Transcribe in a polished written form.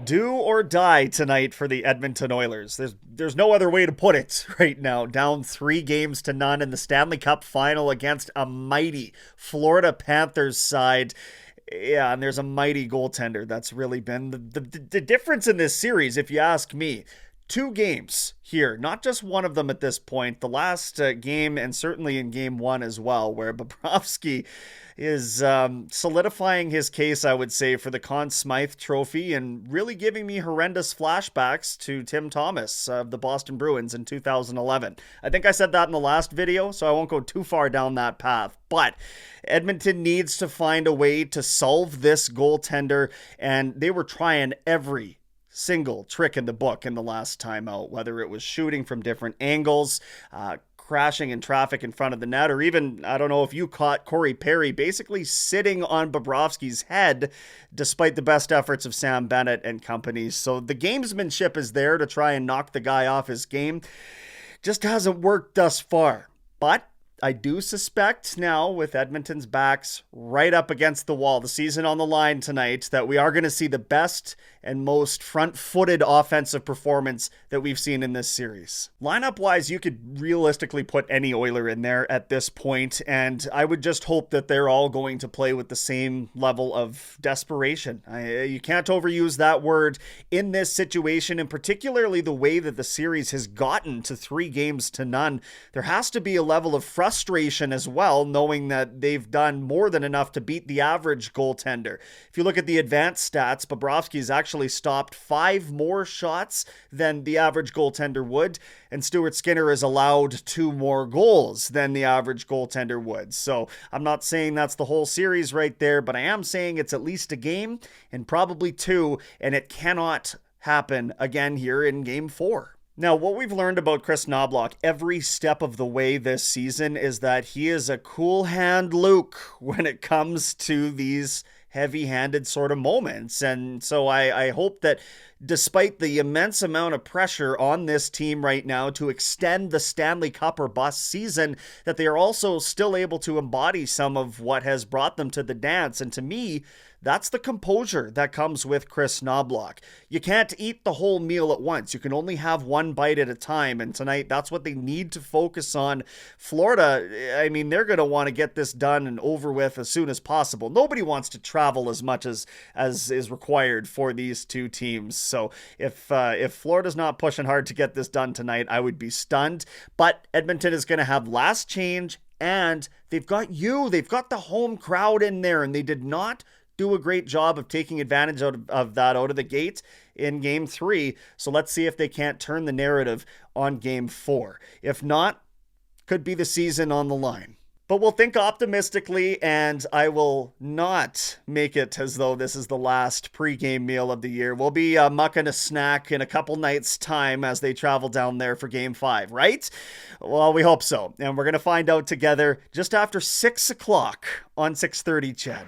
Do or die tonight for the Edmonton Oilers. There's no other way to put it right now. Down 3 games to none in the Stanley Cup Final against a mighty Florida Panthers side. Yeah, and there's a mighty goaltender. That's really been the difference in this series, if you ask me. 2 games here, not just one of them at this point. The last game, and certainly in game one as well, where Bobrovsky is solidifying his case, I would say, for the Conn Smythe Trophy and really giving me horrendous flashbacks to Tim Thomas of the Boston Bruins in 2011. I think I said that in the last video, so I won't go too far down that path. But Edmonton needs to find a way to solve this goaltender, and they were trying every single trick in the book in the last time out, whether it was shooting from different angles, crashing in traffic in front of the net, or even, I don't know if you caught Corey Perry basically sitting on Bobrovsky's head despite the best efforts of Sam Bennett and company. So the gamesmanship is there to try and knock the guy off his game. Just hasn't worked thus far. But I do suspect now, with Edmonton's backs right up against the wall, the season on the line tonight, that we are going to see the best and most front-footed offensive performance that we've seen in this series. Lineup-wise, you could realistically put any Oiler in there at this point, and I would just hope that they're all going to play with the same level of desperation. You can't overuse that word in this situation, and particularly the way that the series has gotten to 3 games to none. There has to be a level of frustration as well, knowing that they've done more than enough to beat the average goaltender. If you look at the advanced stats, Bobrovsky's actually stopped 5 more shots than the average goaltender would, and Stuart Skinner has allowed 2 more goals than the average goaltender would. So I'm not saying that's the whole series right there, but I am saying it's at least a game and probably 2, and it cannot happen again here in game 4. Now, what we've learned about Kris Knoblauch every step of the way this season is that he is a cool hand Luke when it comes to these heavy-handed sort of moments. And so I hope that despite the immense amount of pressure on this team right now to extend the Stanley Cup or bust season, that they are also still able to embody some of what has brought them to the dance. And to me, that's the composure that comes with Kris Knoblauch. You can't eat the whole meal at once. You can only have one bite at a time. And tonight, that's what they need to focus on. Florida, I mean, they're going to want to get this done and over with as soon as possible. Nobody wants to travel as much as is required for these two teams. So if Florida's not pushing hard to get this done tonight, I would be stunned. But Edmonton is going to have last change, and they've got the home crowd in there, and they did not do a great job of taking advantage of that out of the gate in game 3. So let's see if they can't turn the narrative on game 4. If not, could be the season on the line. But we'll think optimistically, and I will not make it as though this is the last pregame meal of the year. We'll be mucking a snack in a couple nights' time as they travel down there for game 5, right? Well, we hope so. And we're going to find out together just after 6 o'clock on 6:30 CHED.